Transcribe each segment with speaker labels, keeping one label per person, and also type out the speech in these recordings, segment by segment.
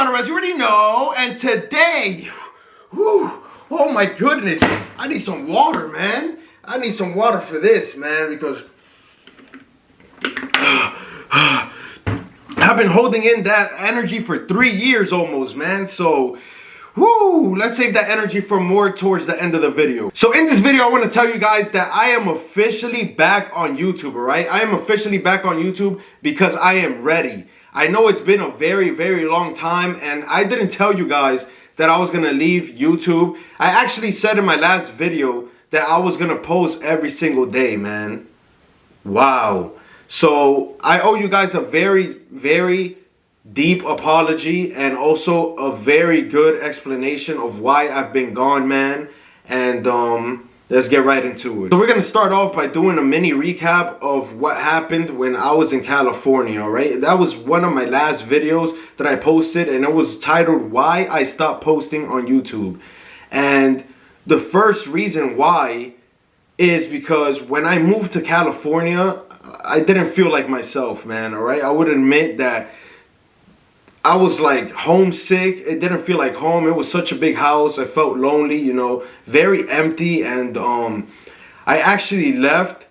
Speaker 1: MindOfRez, you already know. And today, oh my goodness, I need some water, man. I need some water for this, man, because I've been holding in that energy for 3 years almost, man. So, let's save that energy for more towards the end of the video. So in this video, I want to tell you guys that I am officially back on YouTube, all right? I am officially back on YouTube because I am ready. I know it's been a very, very long time, and I didn't tell you guys that I was going to leave YouTube. I actually said in my last video that I was going to post every single day, man. Wow. So I owe you guys a very, very deep apology and also a very good explanation of why I've been gone, man. And let's get right into it. So we're gonna start off by doing a mini recap of what happened when I was in California, all right? That was one of my last videos that I posted, and it was titled Why I Stopped Posting on YouTube. And the first reason why is because when I moved to California, I didn't feel like myself, man, all right? I would admit that I was like homesick. It didn't feel like home. It was such a big house. I felt lonely, you know, very empty. And I actually left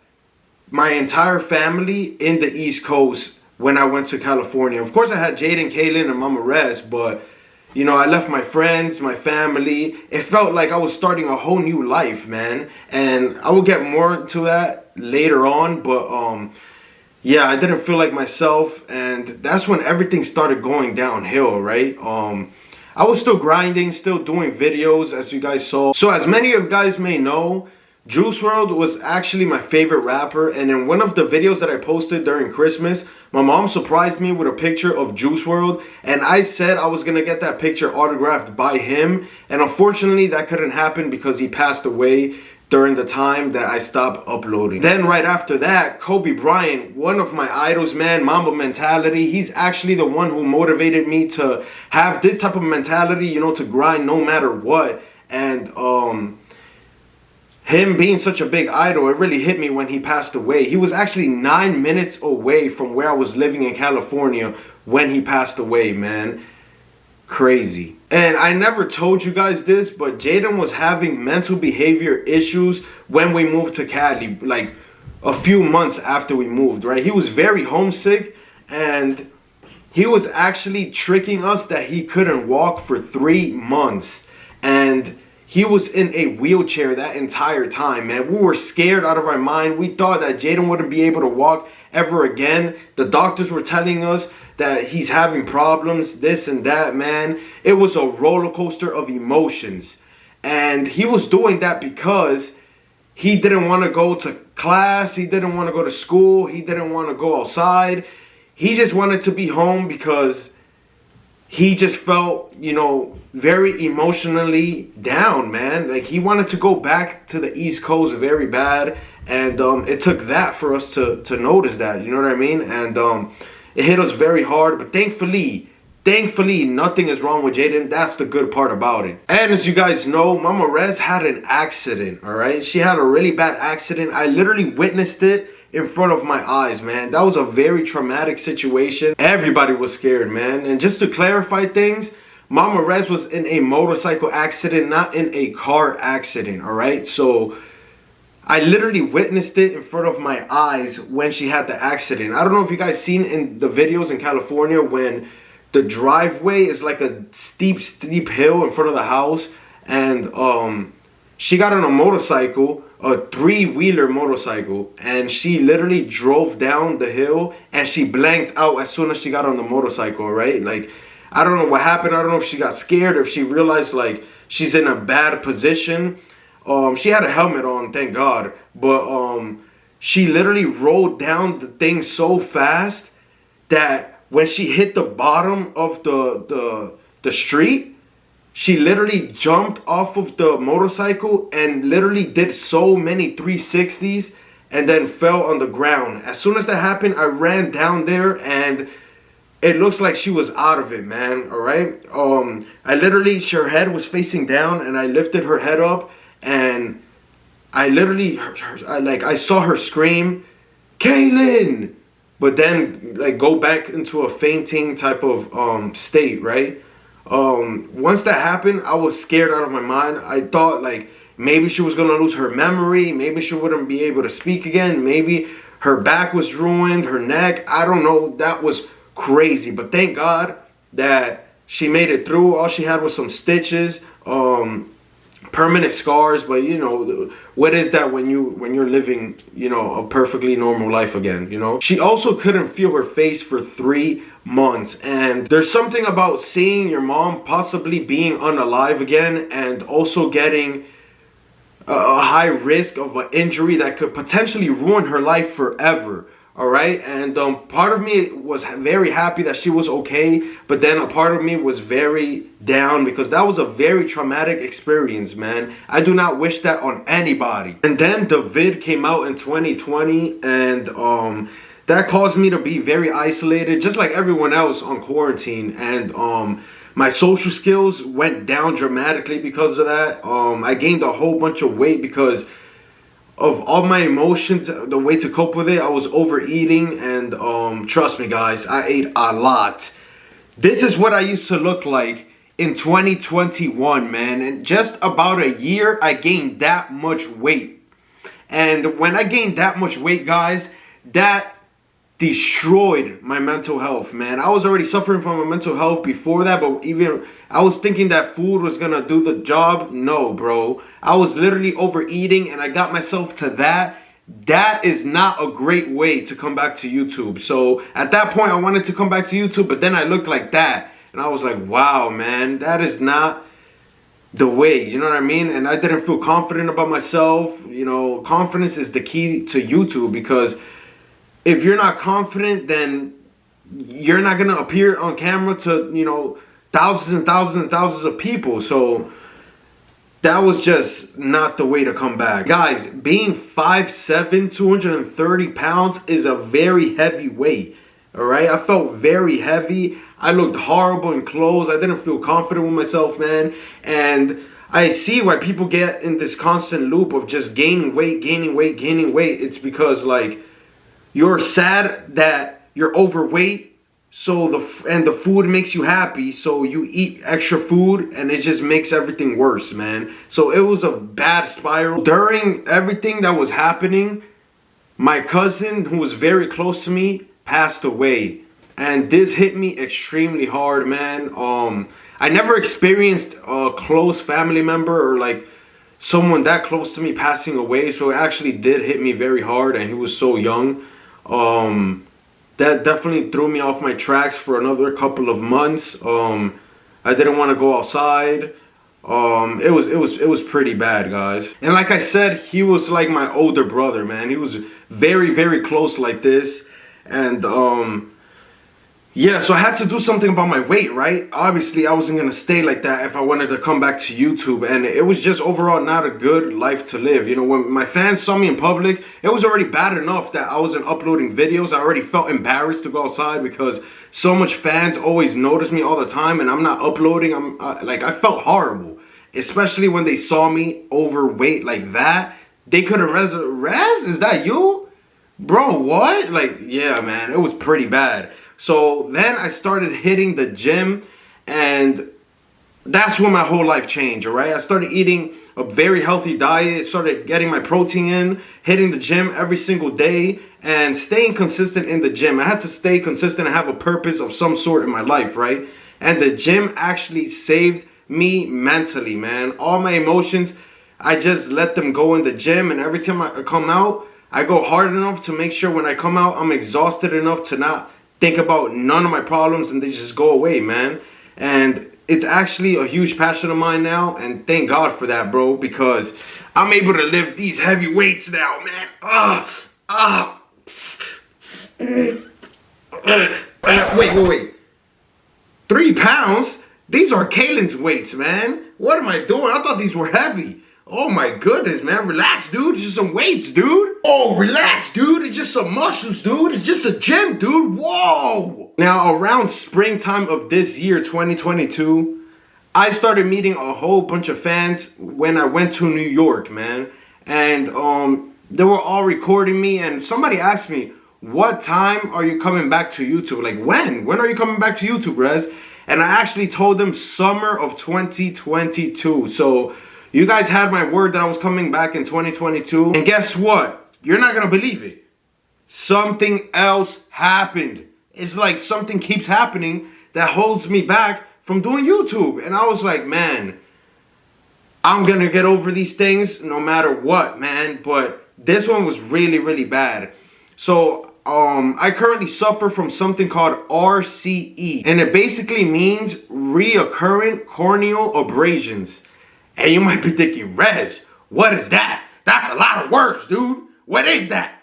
Speaker 1: my entire family in the East Coast when I went to California. Of course, I had Jaden, Kaylin, and MindOfRez, but you know, I left my friends, my family. It felt like I was starting a whole new life, man. And I will get more to that later on, but yeah, I didn't feel like myself, and that's when everything started going downhill, right? I was still grinding, still doing videos, as you guys saw. So as many of you guys may know, Juice WRLD was actually my favorite rapper, and in one of the videos that I posted during Christmas, my mom surprised me with a picture of Juice WRLD, and I said I was gonna get that picture autographed by him, and unfortunately that couldn't happen because he passed away during the time that I stopped uploading. Then right after that, Kobe Bryant, one of my idols, man, Mamba mentality. He's actually the one who motivated me to have this type of mentality, you know, to grind no matter what. And him being such a big idol, it really hit me when he passed away. He was actually 9 minutes away from where I was living in California when he passed away, man. Crazy. And I never told you guys this, but Jaden was having mental behavior issues when we moved to Cali, like a few months after we moved, right? He was very homesick, and he was actually tricking us that he couldn't walk for 3 months. And he was in a wheelchair that entire time, man. We were scared out of our mind. We thought that Jaden wouldn't be able to walk ever again. The doctors were telling us that he's having problems, this and that, man. It was a roller coaster of emotions. And he was doing that because he didn't want to go to class. He didn't want to go to school. He didn't want to go outside. He just wanted to be home because he just felt, you know, very emotionally down, man. Like, he wanted to go back to the East Coast very bad. And it took that for us to notice that, you know what I mean? And it hit us very hard, but thankfully, nothing is wrong with Jaden. That's the good part about it. And as you guys know, MindOfRez had an accident, all right? She had a really bad accident. I literally witnessed it in front of my eyes, man. That was a very traumatic situation. Everybody was scared, man. And just to clarify things, MindOfRez was in a motorcycle accident, not in a car accident, all right? So I literally witnessed it in front of my eyes when she had the accident. I don't know if you guys seen in the videos in California when the driveway is like a steep hill in front of the house, and she got on a motorcycle, a 3-wheeler motorcycle, and she literally drove down the hill and she blanked out as soon as she got on the motorcycle, right? Like, I don't know what happened. I don't know if she got scared or if she realized like she's in a bad position. She had a helmet on, thank God, but she literally rolled down the thing so fast that when she hit the bottom of the street, she literally jumped off of the motorcycle and literally did so many 360s and then fell on the ground. As soon as that happened, I ran down there and it looks like she was out of it, man, all right? I literally, her head was facing down, and I lifted her head up, and I literally, I saw her scream, "Kaylin!" But then, like, go back into a fainting type of state, right? Once that happened, I was scared out of my mind. I thought like maybe she was gonna lose her memory, maybe she wouldn't be able to speak again, maybe her back was ruined, her neck, I don't know. That was crazy. But thank God that she made it through. All she had was some stitches, permanent scars. But you know, what is that when you're living, you know, a perfectly normal life again, you know? She also couldn't feel her face for 3 months. And there's something about seeing your mom possibly being unalive again and also getting a high risk of an injury that could potentially ruin her life forever. All right, and part of me was very happy that she was okay, but then a part of me was very down because that was a very traumatic experience, man. I do not wish that on anybody. And then the vid came out in 2020, and that caused me to be very isolated, just like everyone else on quarantine. And my social skills went down dramatically because of that. I gained a whole bunch of weight because of all my emotions. The way to cope with it, I was overeating, and trust me guys, I ate a lot. This is what I used to look like in 2021, man. In just about a year, I gained that much weight. And when I gained that much weight, guys, that destroyed my mental health, man. I was already suffering from my mental health before that, but even I was thinking that food was gonna do the job. No, bro. I was literally overeating, and I got myself to that. That is not a great way to come back to YouTube. So at that point, I wanted to come back to YouTube, but then I looked like that, and I was like, wow, man, that is not the way, you know what I mean? And I didn't feel confident about myself. You know, confidence is the key to YouTube, because if you're not confident, then you're not gonna appear on camera to, you know, thousands and thousands and thousands of people. So that was just not the way to come back. Guys, being 5'7", 230 pounds is a very heavy weight. All right, I felt very heavy. I looked horrible in clothes. I didn't feel confident with myself, man. And I see why people get in this constant loop of just gaining weight, gaining weight, gaining weight. It's because like you're sad that you're overweight, so the food makes you happy, so you eat extra food, and it just makes everything worse, man. So it was a bad spiral. During everything that was happening, my cousin, who was very close to me, passed away, and this hit me extremely hard, man. I never experienced a close family member or like someone that close to me passing away, so it actually did hit me very hard, and he was so young. That definitely threw me off my tracks for another couple of months. I didn't want to go outside. It was pretty bad, guys. And like I said, he was like my older brother, man. He was very, very close like this. And yeah, so I had to do something about my weight, right? Obviously, I wasn't gonna stay like that if I wanted to come back to YouTube, and it was just overall not a good life to live. You know, when my fans saw me in public, it was already bad enough that I wasn't uploading videos. I already felt embarrassed to go outside because so much fans always notice me all the time, and I'm not uploading. I felt horrible, especially when they saw me overweight like that. They could have Rez, is that you? Bro, what? Like, yeah, man, it was pretty bad. So then I started hitting the gym, and that's when my whole life changed, all right? I started eating a very healthy diet, started getting my protein in, hitting the gym every single day, and staying consistent in the gym. I had to stay consistent and have a purpose of some sort in my life, right? And the gym actually saved me mentally, man. All my emotions, I just let them go in the gym, and every time I come out, I go hard enough to make sure when I come out, I'm exhausted enough to not think about none of my problems, and they just go away, man. And it's actually a huge passion of mine now, and thank God for that, bro, because I'm able to lift these heavy weights now, man. Wait. 3 pounds? These are Kaylin's weights, man. What am I doing? I thought these were heavy. Oh my goodness, man. Relax, dude. It's just some weights, dude. Oh, relax, dude. It's just some muscles, dude. It's just a gym, dude. Whoa. Now, around springtime of this year, 2022, I started meeting a whole bunch of fans when I went to New York, man. And they were all recording me, and somebody asked me, what time are you coming back to YouTube? Like, when? When are you coming back to YouTube, Rez? And I actually told them summer of 2022. So you guys had my word that I was coming back in 2022. And guess what? You're not going to believe it. Something else happened. It's like something keeps happening that holds me back from doing YouTube. And I was like, man, I'm going to get over these things no matter what, man. But this one was really, really bad. So I currently suffer from something called RCE. And it basically means reoccurrent corneal abrasions. And you might be thinking, Rez, what is that? That's a lot of words, dude. What is that?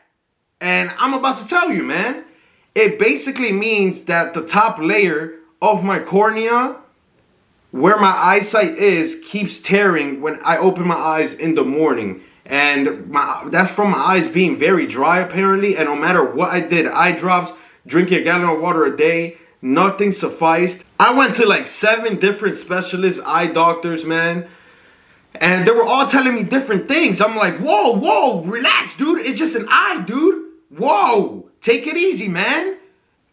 Speaker 1: And I'm about to tell you, man. It basically means that the top layer of my cornea, where my eyesight is, keeps tearing when I open my eyes in the morning. And that's from my eyes being very dry, apparently. And no matter what I did, eye drops, drinking a gallon of water a day, nothing sufficed. I went to like 7 different specialists, eye doctors, man. And they were all telling me different things. I'm like, whoa, relax, dude. It's just an eye, dude. Whoa, take it easy, man.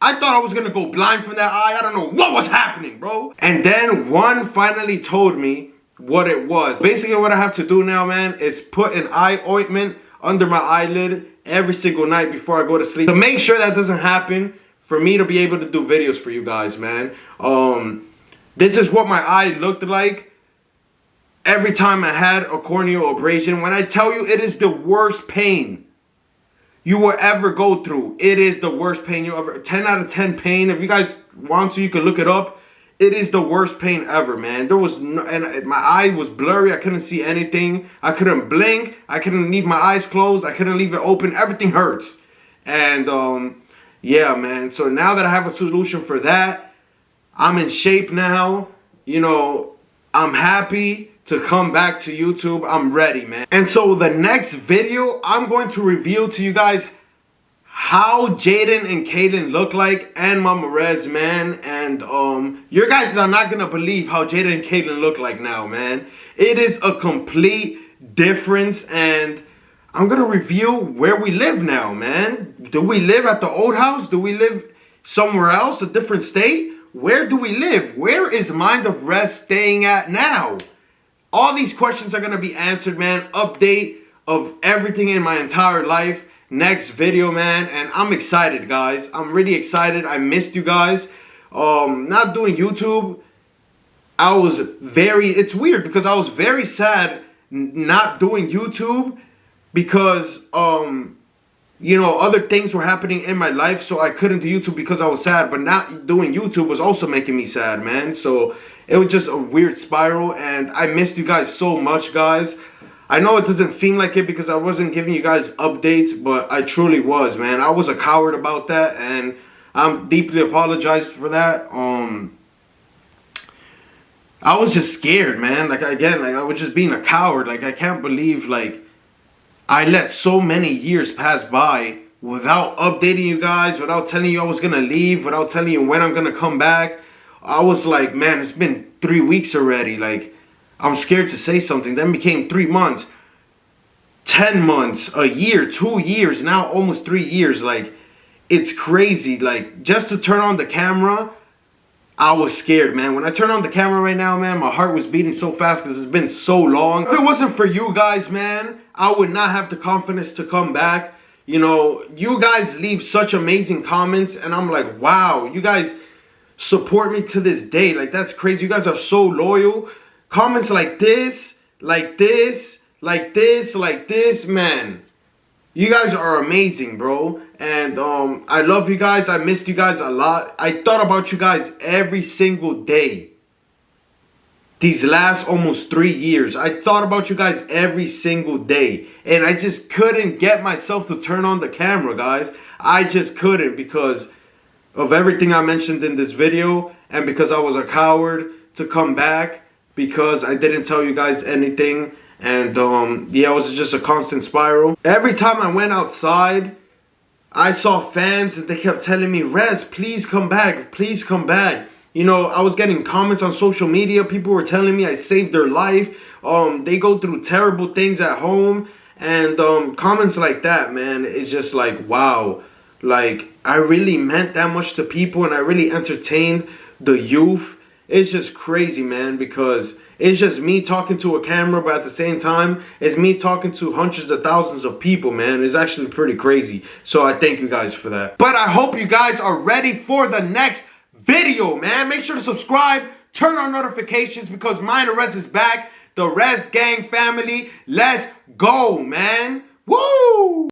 Speaker 1: I thought I was going to go blind from that eye. I don't know what was happening, bro. And then one finally told me what it was. Basically, what I have to do now, man, is put an eye ointment under my eyelid every single night before I go to sleep. To make sure that doesn't happen, for me to be able to do videos for you guys, man. This is what my eye looked like every time I had a corneal abrasion. When I tell you, it is the worst pain you will ever go through. It is the worst pain you ever, 10 out of 10 pain. If you guys want to, you can look it up. It is the worst pain ever, man. There was no, and my eye was blurry. I couldn't see anything. I couldn't blink. I couldn't leave my eyes closed. I couldn't leave it open. Everything hurts. And yeah, man. So now that I have a solution for that, I'm in shape now. You know, I'm happy to come back to YouTube. I'm ready, man. And so the next video, I'm going to reveal to you guys how Jaden and Kaden look like, and Mama Rez, man. And you guys are not gonna believe how Jaden and Kaden look like now, man. It is a complete difference, and I'm gonna reveal where we live now, man. Do we live at the old house? Do we live somewhere else, a different state? Where do we live? Where is MindOfRez staying at now? All these questions are going to be answered, man. Update of everything in my entire life. Next video, man. And I'm excited, guys. I'm really excited. I missed you guys. Not doing YouTube. It's weird because I was very sad not doing YouTube because, you know, other things were happening in my life. So I couldn't do YouTube because I was sad. But not doing YouTube was also making me sad, man. So it was just a weird spiral, and I missed you guys so much, guys. I know it doesn't seem like it because I wasn't giving you guys updates, but I truly was, man. I was a coward about that, and I'm deeply apologized for that. I was just scared, man. Like, again, like, I was just being a coward. Like, I can't believe, like, I let so many years pass by without updating you guys, without telling you I was going to leave, without telling you when I'm going to come back. I was like, man, it's been 3 weeks already. Like, I'm scared to say something. Then became 3 months, 10 months, a year, 2 years, now almost 3 years. Like, it's crazy. Like, just to turn on the camera, I was scared, man. When I turn on the camera right now, man, my heart was beating so fast because it's been so long. If it wasn't for you guys, man, I would not have the confidence to come back. You know, you guys leave such amazing comments, and I'm like, wow, you guys support me to this day. Like, that's crazy. You guys are so loyal. Comments like this, like this, like this, like this, man. You guys are amazing, bro. And I love you guys. I missed you guys a lot. I thought about you guys every single day. These last almost 3 years, I thought about you guys every single day. And I just couldn't get myself to turn on the camera, guys. I just couldn't because of everything I mentioned in this video, and because I was a coward to come back, because I didn't tell you guys anything. And yeah, it was just a constant spiral. Every time I went outside, I saw fans and they kept telling me, Rez, please come back, please come back. You know, I was getting comments on social media. People were telling me I saved their life. They go through terrible things at home. And comments like that, man, it's just like, wow. Like, I really meant that much to people, and I really entertained the youth It's just crazy, man, because it's just me talking to a camera, but at the same time, it's me talking to hundreds of thousands of people, man. It's actually pretty crazy. So I thank you guys for that. But I hope you guys are ready for the next video, man. Make sure to subscribe, turn on notifications, because MindOfRez is back. The Rez Gang family, let's go, man. Woo!